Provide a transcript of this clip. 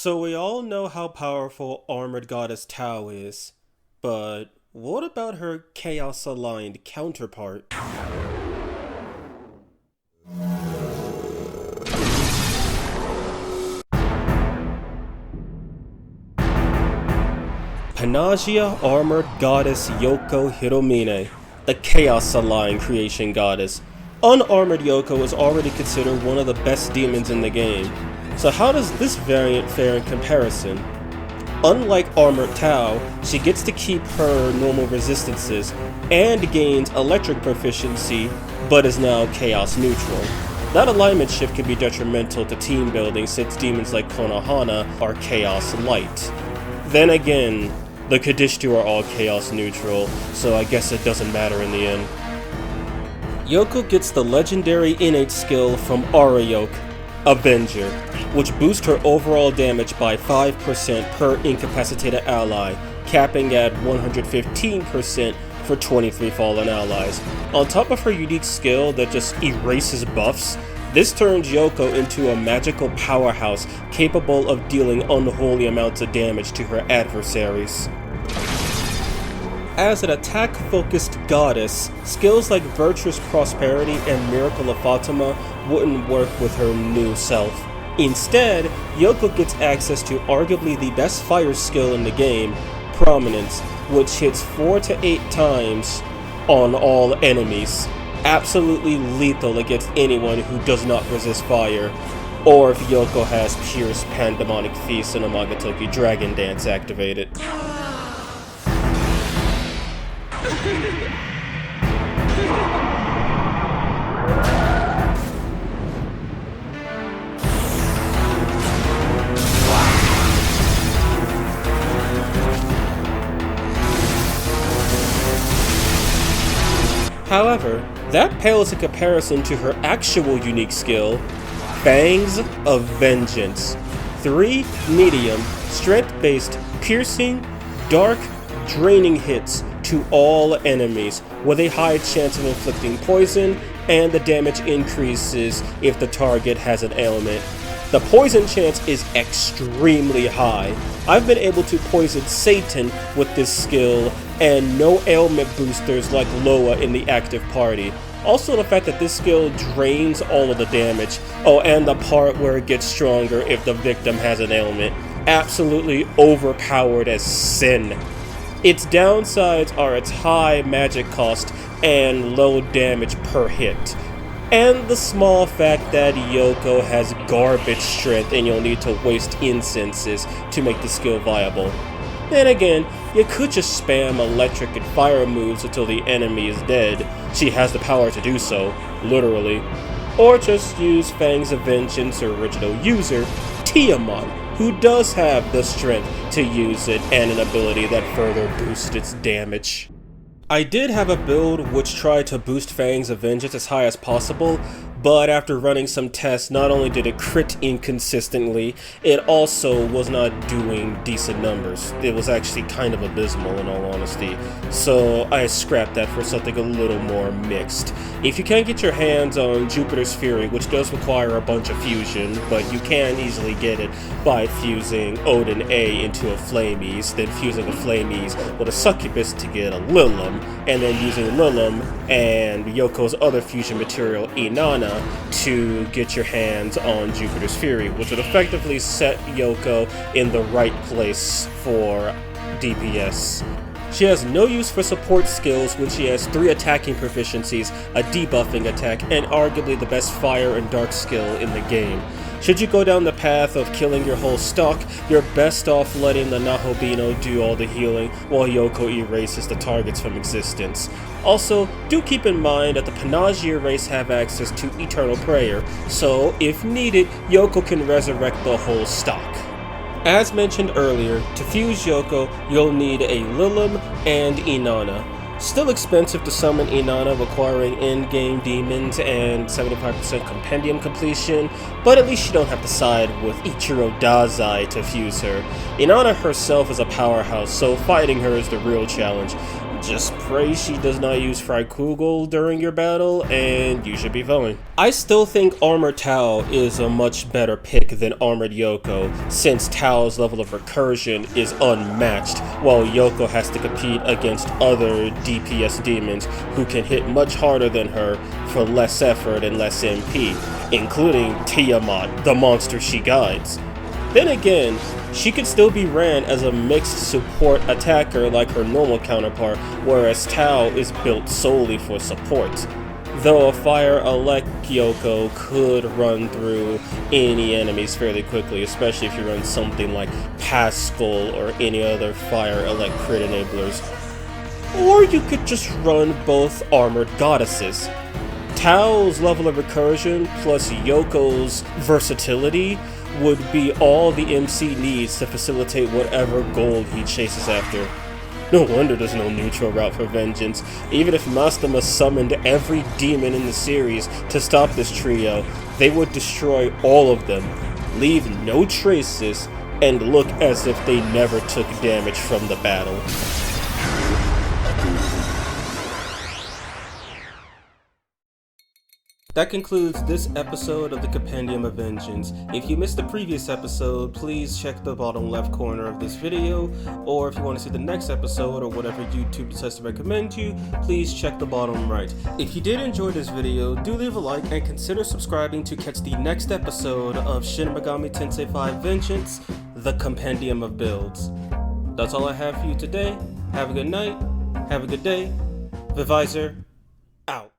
So we all know how powerful Armored Goddess Tao is, but what about her Chaos-aligned counterpart? Panagia Armored Goddess Yoko Hiromine, the Chaos-aligned creation goddess. Unarmored Yoko is already considered one of the best demons in the game. So how does this variant fare in comparison? Unlike Armored Tao, she gets to keep her normal resistances and gains electric proficiency, but is now Chaos neutral. That alignment shift can be detrimental to team building since demons like Konohana are Chaos light. Then again, the Kadishtu are all Chaos neutral, so I guess it doesn't matter in the end. Yoko gets the legendary innate skill from Arayoke, Avenger, which boosts her overall damage by 5% per incapacitated ally, capping at 115% for 23 fallen allies. On top of her unique skill that just erases buffs, this turns Yoko into a magical powerhouse capable of dealing unholy amounts of damage to her adversaries. As an attack-focused goddess, skills like Virtuous Prosperity and Miracle of Fatima wouldn't work with her new self. Instead, Yoko gets access to arguably the best fire skill in the game, Prominence, which hits 4 to 8 times on all enemies. Absolutely lethal against anyone who does not resist fire, or if Yoko has Pierce, Pandemonic Feast, and Amagatoki Dragon Dance activated. However, that pales in comparison to her actual unique skill, Fangs of Vengeance. 3 medium, strength-based, piercing, dark, draining hits to all enemies, with a high chance of inflicting poison, and the damage increases if the target has an ailment. The poison chance is extremely high. I've been able to poison Satan with this skill, and no ailment boosters like Loa in the active party. Also the fact that this skill drains all of the damage. Oh, and the part where it gets stronger if the victim has an ailment. Absolutely overpowered as sin. Its downsides are its high magic cost and low damage per hit. And the small fact that Yoko has garbage strength and you'll need to waste incenses to make the skill viable. Then again, you could just spam electric and fire moves until the enemy is dead. She has the power to do so, literally. Or just use Fangs of Vengeance original user, Tiamat, who does have the strength to use it and an ability that further boosts its damage. I did have a build which tried to boost Fangs of Vengeance as high as possible, but after running some tests, not only did it crit inconsistently, it also was not doing decent numbers. It was actually kind of abysmal in all honesty, so I scrapped that for something a little more mixed. If you can't get your hands on Jupiter's Fury, which does require a bunch of fusion, but you can easily get it by fusing Odin A into a Flamies, then fusing a Flamies with a Succubus to get a Lilim, and then using Lilim and Yoko's other fusion material, Inanna, to get your hands on Jupiter's Fury, which would effectively set Yoko in the right place for DPS. She has no use for support skills when she has 3 attacking proficiencies, a debuffing attack, and arguably the best fire and dark skill in the game. Should you go down the path of killing your whole stock, you're best off letting the Nahobino do all the healing while Yoko erases the targets from existence. Also, do keep in mind that the Panagia race have access to Eternal Prayer, so if needed, Yoko can resurrect the whole stock. As mentioned earlier, to fuse Yoko, you'll need a Lilim and Inanna. Still expensive to summon Inanna, requiring in-game demons and 75% Compendium completion, but at least you don't have to side with Ichiro Dazai to fuse her. Inanna herself is a powerhouse, so fighting her is the real challenge. Just pray she does not use Freikugel during your battle, and you should be fine. I still think Armored Tao is a much better pick than Armored Yoko, since Tao's level of recursion is unmatched, while Yoko has to compete against other DPS demons who can hit much harder than her for less effort and less MP, including Tiamat, the monster she guides. Then again, she could still be ran as a mixed support attacker like her normal counterpart, whereas Tao is built solely for support. Though a Fire Elect Yoko could run through any enemies fairly quickly, especially if you run something like Pascal or any other Fire Elect crit enablers. Or you could just run both Armored Goddesses. Tao's level of recursion plus Yoko's versatility would be all the MC needs to facilitate whatever goal he chases after. No wonder there's no neutral route for vengeance. Even if Mastama summoned every demon in the series to stop this trio, they would destroy all of them, leave no traces, and look as if they never took damage from the battle. That concludes this episode of the Compendium of Vengeance. If you missed the previous episode, please check the bottom left corner of this video, or if you want to see the next episode or whatever YouTube decides to recommend you, please check the bottom right. If you did enjoy this video, do leave a like and consider subscribing to catch the next episode of Shin Megami Tensei 5 Vengeance, the Compendium of Builds. That's all I have for you today. Have a good night, have a good day. Vivisor, out.